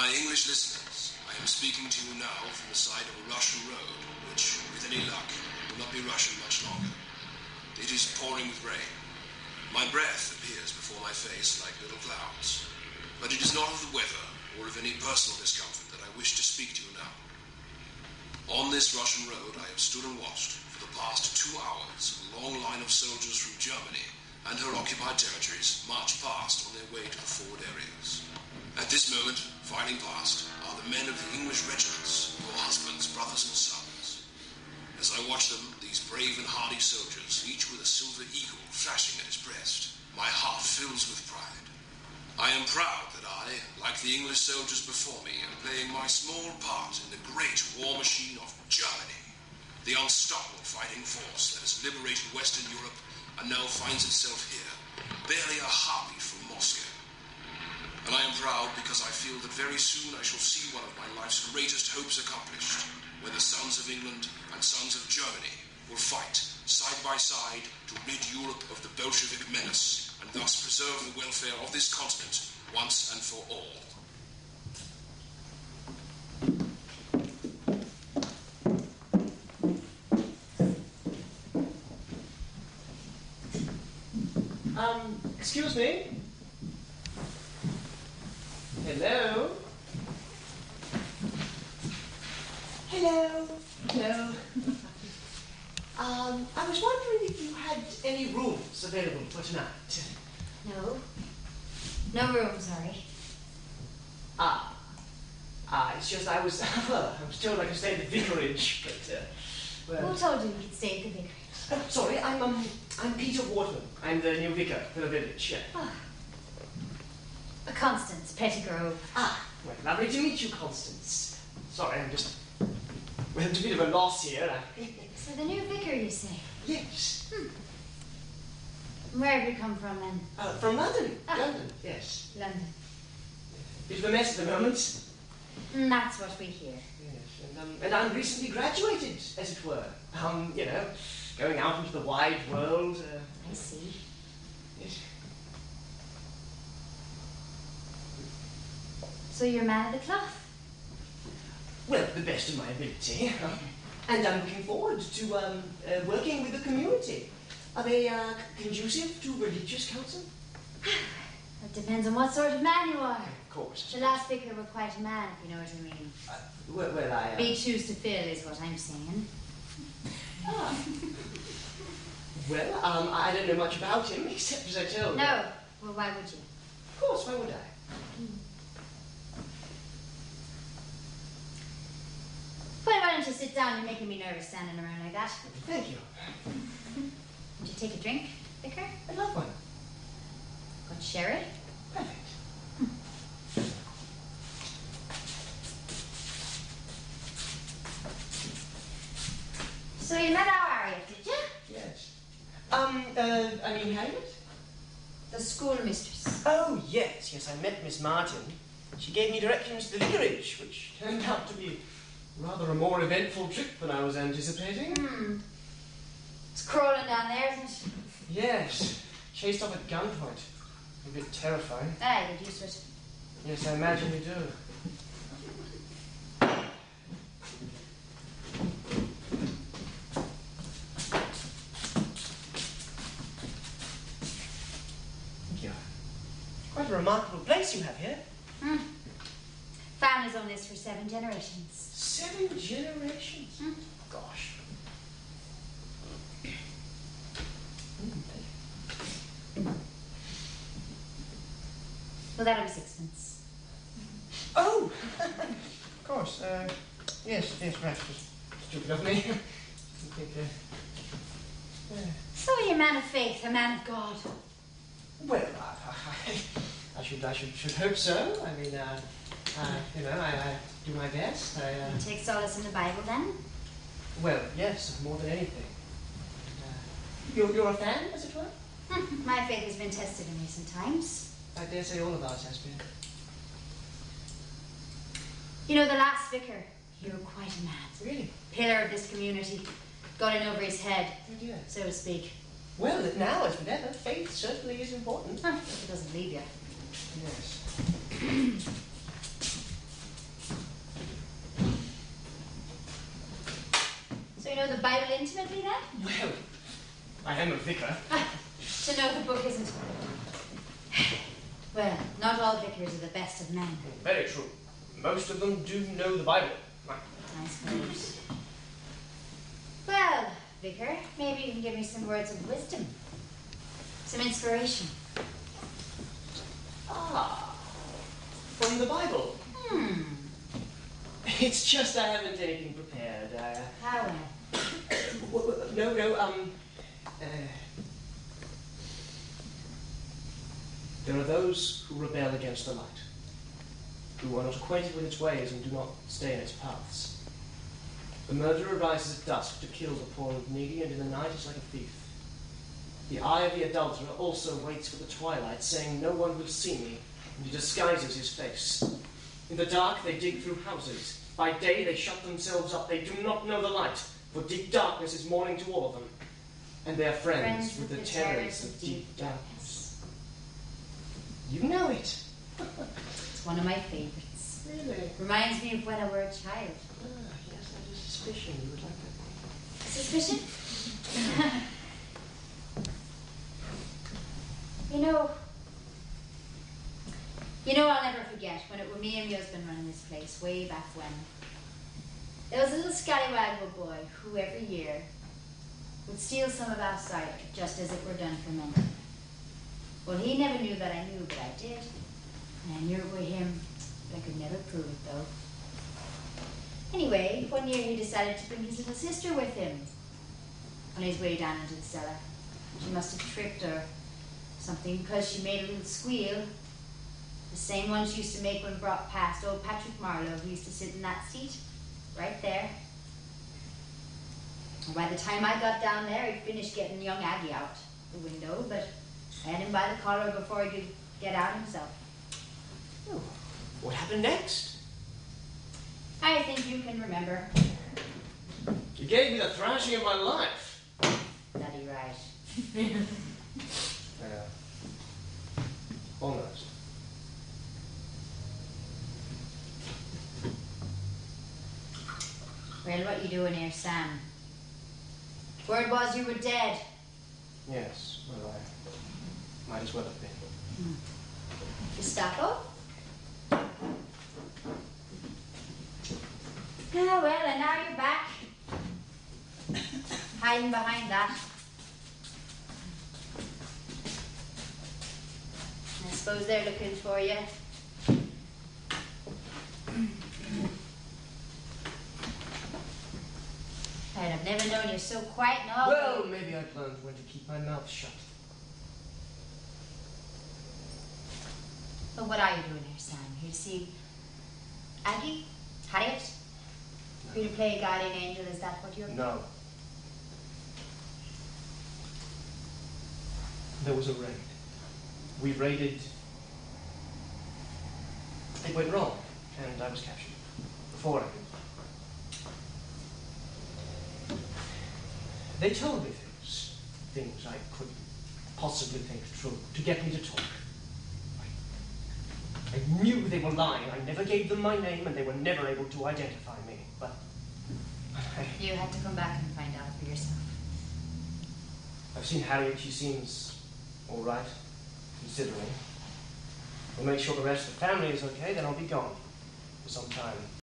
My English listeners, I am speaking to you now from the side of a Russian road, which, with any luck, will not be Russian much longer. It is pouring with rain. My breath appears before my face like little clouds. But it is not of the weather or of any personal discomfort that I wish to speak to you now. On this Russian road I have stood and watched for the past 2 hours a long line of soldiers from Germany and her occupied territories march past on their way to the forward areas. At this moment, filing past are the men of the English regiments, your husbands, brothers and sons. As I watch them, these brave and hardy soldiers, each with a silver eagle flashing at his breast, my heart fills with pride. I am proud that I, like the English soldiers before me, am playing my small part in the great war machine of Germany, the unstoppable fighting force that has liberated Western Europe and now finds itself here, barely a heartbeat from Moscow. And I am proud because I feel that very soon I shall see one of my life's greatest hopes accomplished, when the sons of England and sons of Germany will fight side by side to rid Europe of the Bolshevik menace and thus preserve the welfare of this continent once and for all. Excuse me? Hello? Hello? Hello? I was wondering if you had any rooms available for tonight. No. No room, sorry. It's just I was told I could stay at the vicarage, but, well... Who told you you could stay at the vicarage? Sorry, I'm Peter Wharton. I'm the new vicar for the village. Oh. Constance Pettigrew. Well, lovely to meet you, Constance. Sorry, we're at a bit of a loss here. So the new vicar, you say? Yes. Where have you come from, then? From London. London, yes. London. Bit of a mess at the moment. That's what we hear. Yes, and I'm recently graduated, as it were. You know, going out into the wide world. I see. Yes. So you're a man of the cloth? Well, the best of my ability. And I'm looking forward to working with the community. Are they conducive to religious counsel? It depends on what sort of man you are. Of course. The last vicar were quite a man, if you know what I mean. Well, I... Big shoes to fill is what I'm saying. Well, I don't know much about him, except as I told No. Well, why would you? Of course, why would I? Well, why don't you sit down? You're making me nervous standing around like that. Thank you. Would you take a drink, vicar? I'd love one. Got sherry? Perfect. So you met our Harriet, did you? Yes. I mean Harriet? The schoolmistress. Oh, yes, I met Miss Martin. She gave me directions to the vicarage, which turned out to be rather a more eventful trip than I was anticipating. It's crawling down there, isn't it? Yes. Chased off at gunpoint. A bit terrifying. Ah, you get used to it. Yes, I imagine you do. Thank you. Quite a remarkable place you have here. Family's on this for 7 generations. 7 generations? Gosh. Well, that'll be 6 Oh! Of course. Yes, right. Stupid of me. So you're a man of faith, a man of God. Well, I should hope so. I mean, I do my best. You take solace in the Bible, then? Well, yes, more than anything. You're a fan, as it were? My faith has been tested in recent times. I dare say all of ours has been. You know, the last vicar, you were quite a man. Really? Pillar of this community. Got in over his head, so to speak. Well, now as with ever, faith certainly is important. If it doesn't leave you. Yes. me then? Well, I am a vicar. To know the book isn't... Well, not all vicars are the best of men. Very true. Most of them do know the Bible. I suppose. Well, vicar, maybe you can give me some words of wisdom. Some inspiration. Ah, from the Bible. It's just I haven't anything prepared. How well? No, there are those who rebel against the light, who are not acquainted with its ways and do not stay in its paths. The murderer rises at dusk to kill the poor and needy, and in the night is like a thief. The eye of the adulterer also waits for the twilight, saying, "No one will see me," and he disguises his face. In the dark they dig through houses. By day they shut themselves up. They do not know the light, for deep darkness is morning to all of them. And they are friends with the terrors of deep darkness. You know it. It's one of my favourites. Really? Reminds me of when I were a child. Yes, I had a suspicion you would like that. Suspicion? You know, I'll never forget when it were me and my husband running this place way back when. There was a little scallywag of a boy who every year would steal some of our cider just as it were done fermenting. Well, he never knew that I knew, but I did. And I knew it were him, but I could never prove it though. Anyway, one year he decided to bring his little sister with him on his way down into the cellar. She must have tripped or something because she made a little squeal. The same one she used to make when brought past old Patrick Marlowe, who used to sit in that seat, right there. And by the time I got down there, he'd finished getting young Aggie out the window, but I had him by the collar before he could get out himself. Oh, what happened next? I think you can remember. You gave me the thrashing of my life. Bloody right. Almost. Well, what you doing here, Sam? Word was you were dead. Yes, well, I might as well have been. Gestapo? Ah, well, and now you're back. Hiding behind that. I suppose they're looking for you. I've never known you so quiet and all. Well, maybe I've learned when to keep my mouth shut. But what are you doing here, Sam? Here to see Aggie? Harriet? No. Here to play guardian angel, is that what you're... No. There was a raid. We raided... It went wrong, and I was captured. Before I could... They told me things I couldn't possibly think true, to get me to talk. I knew they were lying. I never gave them my name, and they were never able to identify me. But you had to come back and find out for yourself. I've seen Harriet. She seems all right, considering. We'll make sure the rest of the family is okay, then I'll be gone for some time.